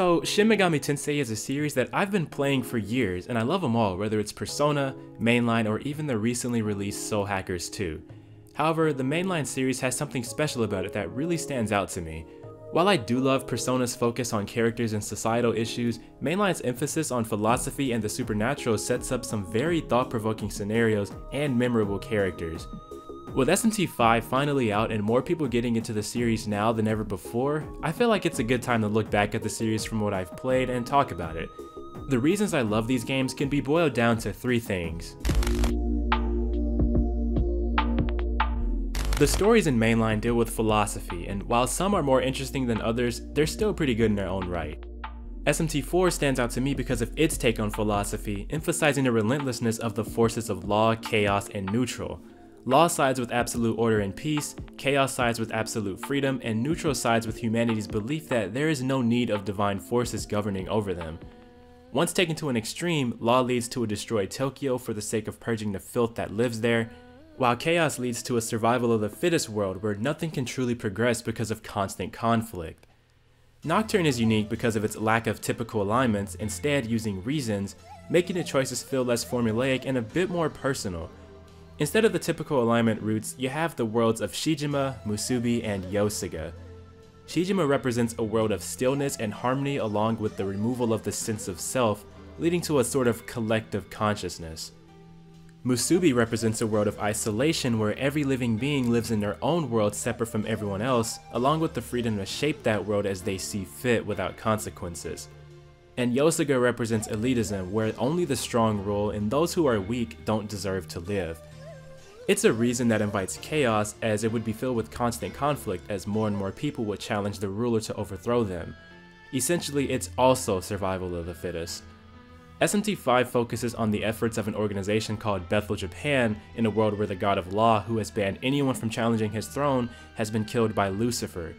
So, Shin Megami Tensei is a series that I've been playing for years, and I love them all, whether it's Persona, Mainline, or even the recently released Soul Hackers 2. However, the Mainline series has something special about it that really stands out to me. While I do love Persona's focus on characters and societal issues, Mainline's emphasis on philosophy and the supernatural sets up some very thought-provoking scenarios and memorable characters. With SMT V finally out and more people getting into the series now than ever before, I feel like it's a good time to look back at the series from what I've played and talk about it. The reasons I love these games can be boiled down to 3 things. The stories in Mainline deal with philosophy, and while some are more interesting than others, they're still pretty good in their own right. SMT IV stands out to me because of its take on philosophy, emphasizing the relentlessness of the forces of law, chaos, and neutral. Law sides with absolute order and peace, chaos sides with absolute freedom, and neutral sides with humanity's belief that there is no need of divine forces governing over them. Once taken to an extreme, law leads to a destroyed Tokyo for the sake of purging the filth that lives there, while chaos leads to a survival of the fittest world where nothing can truly progress because of constant conflict. Nocturne is unique because of its lack of typical alignments, instead using reasons, making the choices feel less formulaic and a bit more personal. Instead of the typical alignment routes, you have the worlds of Shijima, Musubi, and Yosuga. Shijima represents a world of stillness and harmony along with the removal of the sense of self, leading to a sort of collective consciousness. Musubi represents a world of isolation where every living being lives in their own world separate from everyone else, along with the freedom to shape that world as they see fit without consequences. And Yosuga represents elitism, where only the strong rule and those who are weak don't deserve to live. It's a reason that invites chaos, as it would be filled with constant conflict as more and more people would challenge the ruler to overthrow them. Essentially, it's also survival of the fittest. SMT V focuses on the efforts of an organization called Bethel Japan in a world where the god of law, who has banned anyone from challenging his throne, has been killed by Lucifer.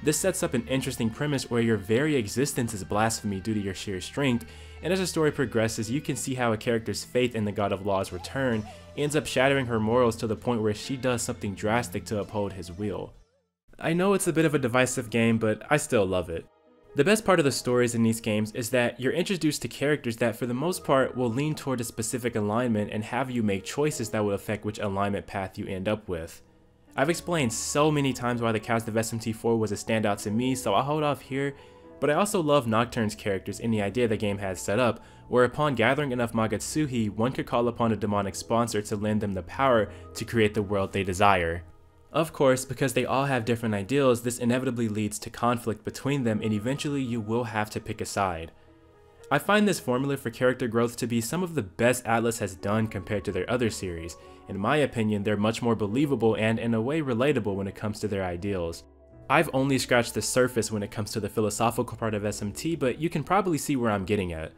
This sets up an interesting premise where your very existence is blasphemy due to your sheer strength, and as the story progresses, you can see how a character's faith in the god of law's return ends up shattering her morals to the point where she does something drastic to uphold his will. I know it's a bit of a divisive game, but I still love it. The best part of the stories in these games is that you're introduced to characters that for the most part will lean toward a specific alignment and have you make choices that will affect which alignment path you end up with. I've explained so many times why the cast of SMT IV was a standout to me, so I'll hold off here, but I also love Nocturne's characters and the idea the game has set up, where upon gathering enough Magatsuhi, one could call upon a demonic sponsor to lend them the power to create the world they desire. Of course, because they all have different ideals, this inevitably leads to conflict between them and eventually you will have to pick a side. I find this formula for character growth to be some of the best Atlus has done compared to their other series. In my opinion, they're much more believable and in a way relatable when it comes to their ideals. I've only scratched the surface when it comes to the philosophical part of SMT, but you can probably see where I'm getting at.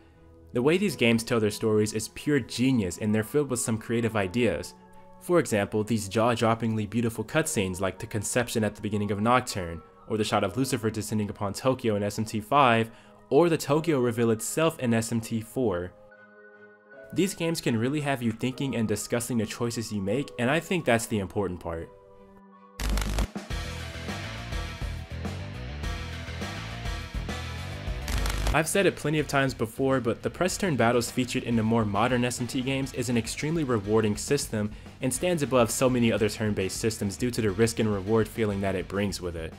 The way these games tell their stories is pure genius and they're filled with some creative ideas. For example, these jaw-droppingly beautiful cutscenes like the conception at the beginning of Nocturne, or the shot of Lucifer descending upon Tokyo in SMT V, or the Tokyo reveal itself in SMT IV. These games can really have you thinking and discussing the choices you make, and I think that's the important part. I've said it plenty of times before, but the press turn battles featured in the more modern SMT games is an extremely rewarding system and stands above so many other turn-based systems due to the risk and reward feeling that it brings with it.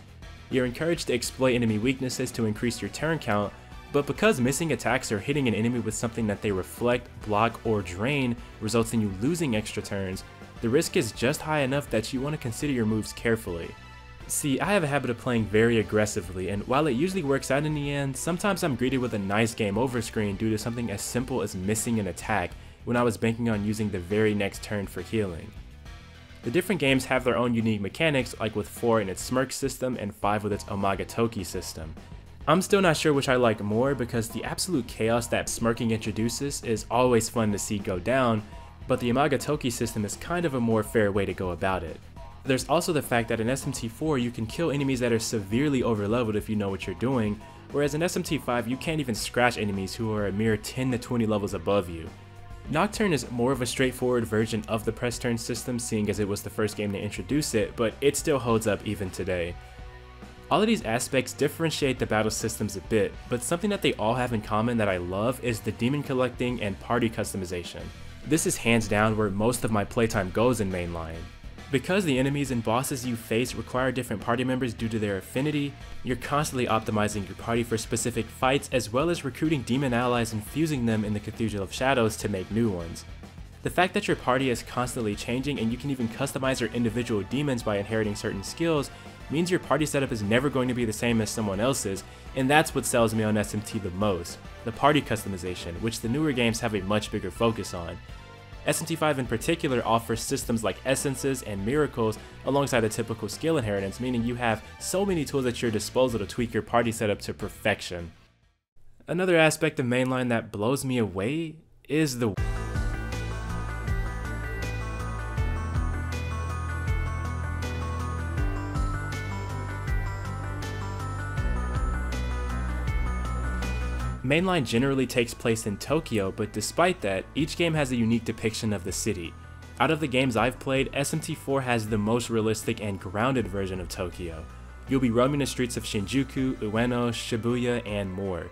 You're encouraged to exploit enemy weaknesses to increase your turn count, but because missing attacks or hitting an enemy with something that they reflect, block, or drain results in you losing extra turns, the risk is just high enough that you want to consider your moves carefully. See, I have a habit of playing very aggressively, and while it usually works out in the end, sometimes I'm greeted with a nice game over screen due to something as simple as missing an attack when I was banking on using the very next turn for healing. The different games have their own unique mechanics, like with 4 in its Smirk system and 5 with its Omagatoki system. I'm still not sure which I like more because the absolute chaos that smirking introduces is always fun to see go down, but the Omagatoki system is kind of a more fair way to go about it. There's also the fact that in SMT IV you can kill enemies that are severely overleveled if you know what you're doing, whereas in SMT V you can't even scratch enemies who are a mere 10 to 20 levels above you. Nocturne is more of a straightforward version of the press turn system, seeing as it was the first game to introduce it, but it still holds up even today. All of these aspects differentiate the battle systems a bit, but something that they all have in common that I love is the demon collecting and party customization. This is hands down where most of my playtime goes in Mainline. Because the enemies and bosses you face require different party members due to their affinity, you're constantly optimizing your party for specific fights as well as recruiting demon allies and fusing them in the Cathedral of Shadows to make new ones. The fact that your party is constantly changing and you can even customize your individual demons by inheriting certain skills means your party setup is never going to be the same as someone else's, and that's what sells me on SMT the most, the party customization, which the newer games have a much bigger focus on. SMT V in particular offers systems like essences and miracles alongside the typical skill inheritance, meaning you have so many tools at your disposal to tweak your party setup to perfection. Another aspect of Mainline that blows me away is the Mainline generally takes place in Tokyo, but despite that, each game has a unique depiction of the city. Out of the games I've played, SMT IV has the most realistic and grounded version of Tokyo. You'll be roaming the streets of Shinjuku, Ueno, Shibuya, and more.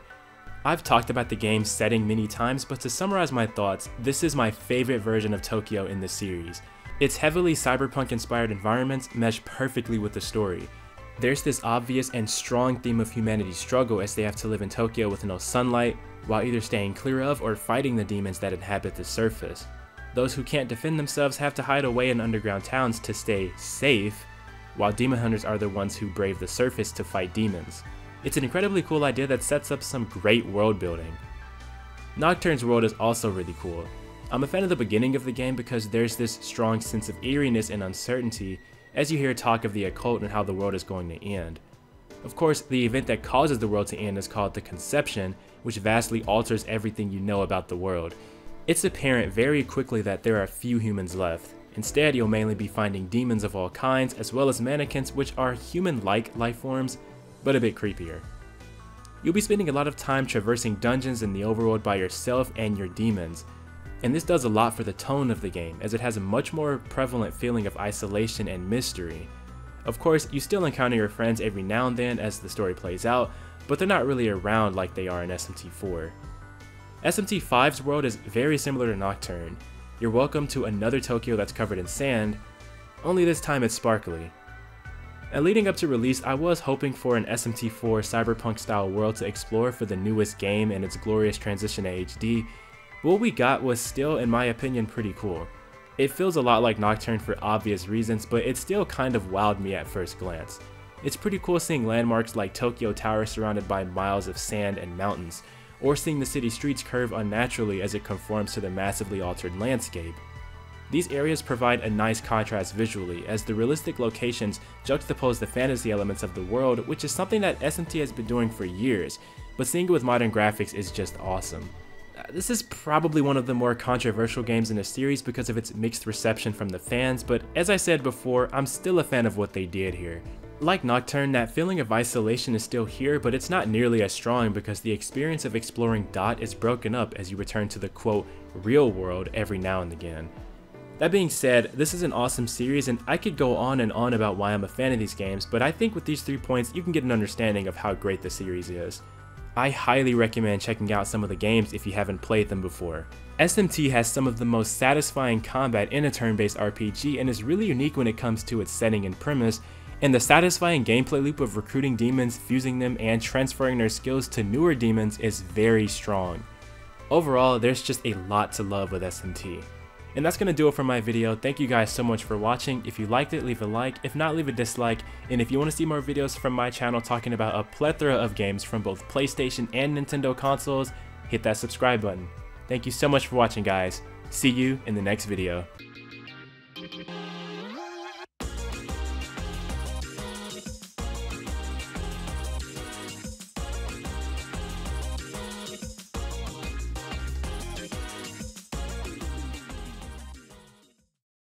I've talked about the game's setting many times, but to summarize my thoughts, this is my favorite version of Tokyo in the series. Its heavily cyberpunk-inspired environments mesh perfectly with the story. There's this obvious and strong theme of humanity's struggle as they have to live in Tokyo with no sunlight, while either staying clear of or fighting the demons that inhabit the surface. Those who can't defend themselves have to hide away in underground towns to stay safe, while demon hunters are the ones who brave the surface to fight demons. It's an incredibly cool idea that sets up some great world building. Nocturne's world is also really cool. I'm a fan of the beginning of the game because there's this strong sense of eeriness and uncertainty as you hear talk of the occult and how the world is going to end. Of course, the event that causes the world to end is called the Conception, which vastly alters everything you know about the world. It's apparent very quickly that there are few humans left. Instead, you'll mainly be finding demons of all kinds, as well as mannequins, which are human-like life forms, but a bit creepier. You'll be spending a lot of time traversing dungeons in the overworld by yourself and your demons. And this does a lot for the tone of the game, as it has a much more prevalent feeling of isolation and mystery. Of course, you still encounter your friends every now and then as the story plays out, but they're not really around like they are in SMT IV. SMT V's world is very similar to Nocturne. You're welcome to another Tokyo that's covered in sand, only this time it's sparkly. And leading up to release, I was hoping for an SMT IV cyberpunk style world to explore for the newest game and its glorious transition to HD. What we got was still, in my opinion, pretty cool. It feels a lot like Nocturne for obvious reasons, but it still kind of wowed me at first glance. It's pretty cool seeing landmarks like Tokyo Tower surrounded by miles of sand and mountains, or seeing the city streets curve unnaturally as it conforms to the massively altered landscape. These areas provide a nice contrast visually, as the realistic locations juxtapose the fantasy elements of the world, which is something that SMT has been doing for years, but seeing it with modern graphics is just awesome. This is probably one of the more controversial games in the series because of its mixed reception from the fans, but as I said before, I'm still a fan of what they did here. Like Nocturne, that feeling of isolation is still here, but it's not nearly as strong because the experience of exploring Dot is broken up as you return to the quote, real world every now and again. That being said, this is an awesome series and I could go on and on about why I'm a fan of these games, but I think with these 3 points you can get an understanding of how great the series is. I highly recommend checking out some of the games if you haven't played them before. SMT has some of the most satisfying combat in a turn-based RPG and is really unique when it comes to its setting and premise, and the satisfying gameplay loop of recruiting demons, fusing them, and transferring their skills to newer demons is very strong. Overall, there's just a lot to love with SMT. And that's going to do it for my video. Thank you guys so much for watching. If you liked it, leave a like. If not, leave a dislike. And if you want to see more videos from my channel talking about a plethora of games from both PlayStation and Nintendo consoles, hit that subscribe button. Thank you so much for watching, guys. See you in the next video.